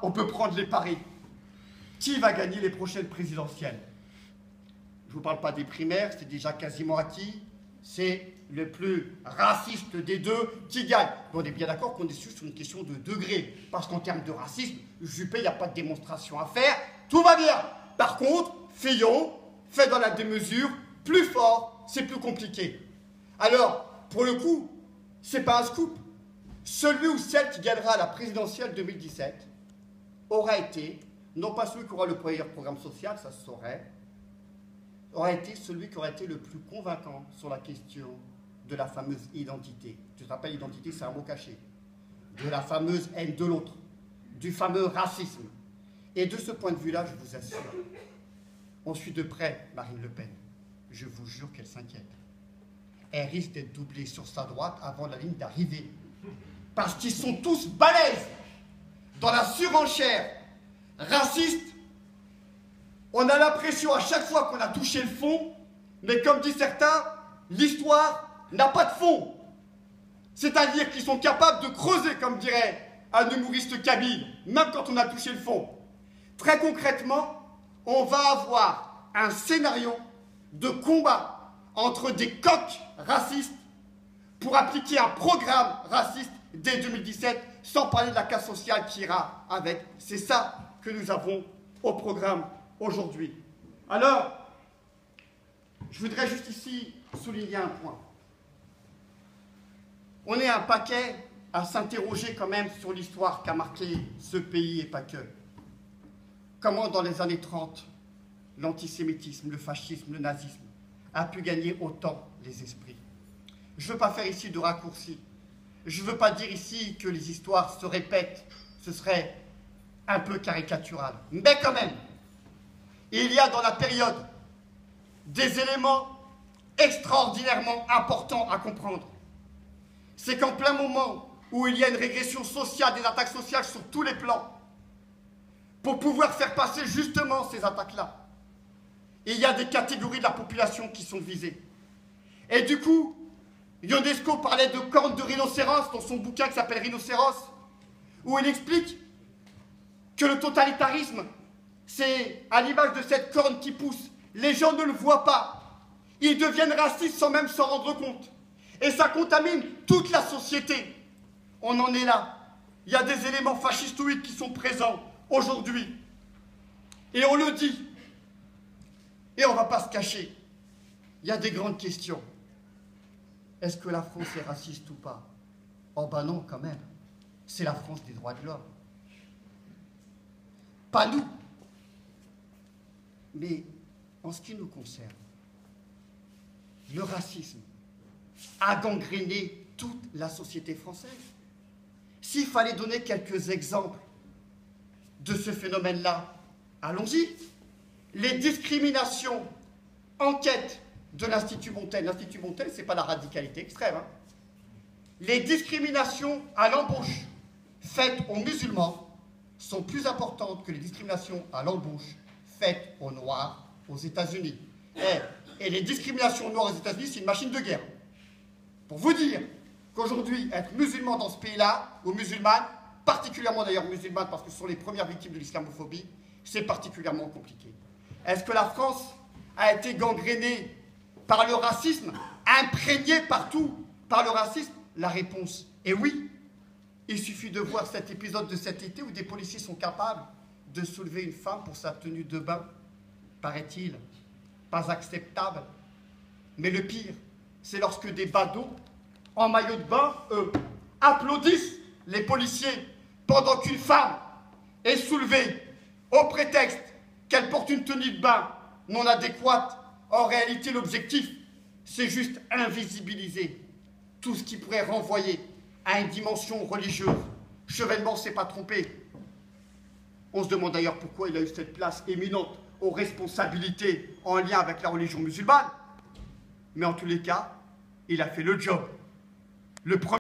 on peut prendre les paris. Qui va gagner les prochaines présidentielles? Je ne vous parle pas des primaires, c'est déjà quasiment acquis. C'est le plus raciste des deux qui gagne. Mais on est bien d'accord qu'on est sur une question de degré. Parce qu'en termes de racisme, Juppé, il n'y a pas de démonstration à faire. Tout va bien. Par contre, Fillon fait dans la démesure, plus fort, c'est plus compliqué. Alors, pour le coup, c'est pas un scoop. Celui ou celle qui gagnera la présidentielle 2017 aura été, non pas celui qui aura le meilleur programme social, ça se saurait, aura été celui qui aura été le plus convaincant sur la question de la fameuse identité. Tu te rappelles, identité, c'est un mot caché. De la fameuse haine de l'autre, du fameux racisme. Et de ce point de vue-là, je vous assure, on suit de près Marine Le Pen. Je vous jure qu'elle s'inquiète. Elle risque d'être doublée sur sa droite avant la ligne d'arrivée. Parce qu'ils sont tous balèzes dans la surenchère raciste. On a l'impression à chaque fois qu'on a touché le fond, mais comme disent certains, l'histoire n'a pas de fond. C'est-à-dire qu'ils sont capables de creuser, comme dirait un humoriste kabyle, même quand on a touché le fond. Très concrètement, on va avoir un scénario de combat entre des coqs racistes pour appliquer un programme raciste dès 2017, sans parler de la casse sociale qui ira avec. C'est ça que nous avons au programme aujourd'hui. Alors, je voudrais juste ici souligner un point. On est un paquet à s'interroger quand même sur l'histoire qu'a marqué ce pays et pas que. Comment dans les années 30, l'antisémitisme, le fascisme, le nazisme a pu gagner autant les esprits. Je ne veux pas faire ici de raccourcis. Je ne veux pas dire ici que les histoires se répètent. Ce serait un peu caricatural. Mais quand même, il y a dans la période des éléments extraordinairement importants à comprendre. C'est qu'en plein moment où il y a une régression sociale, des attaques sociales sur tous les plans, pour pouvoir faire passer justement ces attaques-là, il y a des catégories de la population qui sont visées. Et du coup, Ionesco parlait de cornes de rhinocéros dans son bouquin qui s'appelle Rhinocéros, où il explique que le totalitarisme, c'est à l'image de cette corne qui pousse. Les gens ne le voient pas. Ils deviennent racistes sans même s'en rendre compte. Et ça contamine toute la société. On en est là. Il y a des éléments fascistoïdes qui sont présents aujourd'hui. Et on le dit. Et on ne va pas se cacher. Il y a des grandes questions. Est-ce que la France est raciste ou pas? Oh ben non, quand même. C'est la France des droits de l'homme. Pas nous. Mais en ce qui nous concerne, le racisme a gangréné toute la société française. S'il fallait donner quelques exemples de ce phénomène-là, allons-y. Les discriminations, enquête de l'Institut Montaigne. L'Institut Montaigne, ce n'est pas la radicalité extrême. Hein. Les discriminations à l'embauche faites aux musulmans sont plus importantes que les discriminations à l'embauche faites aux Noirs aux États-Unis. Et les discriminations noires aux États-Unis, c'est une machine de guerre. Pour vous dire qu'aujourd'hui, être musulman dans ce pays-là, ou musulmane, particulièrement d'ailleurs musulmane parce que ce sont les premières victimes de l'islamophobie, c'est particulièrement compliqué. Est-ce que la France a été gangrénée par le racisme, imprégnée partout par le racisme? La réponse est oui. Il suffit de voir cet épisode de cet été où des policiers sont capables de soulever une femme pour sa tenue de bain. Paraît-il, pas acceptable. Mais le pire, c'est lorsque des badauds en maillot de bain, applaudissent les policiers pendant qu'une femme est soulevée au prétexte qu'elle porte une tenue de bain non adéquate. En réalité, l'objectif, c'est juste invisibiliser tout ce qui pourrait renvoyer à une dimension religieuse. Chevènement ne s'est pas trompé. On se demande d'ailleurs pourquoi il a eu cette place éminente aux responsabilités en lien avec la religion musulmane. Mais en tous les cas, il a fait le job. Le premier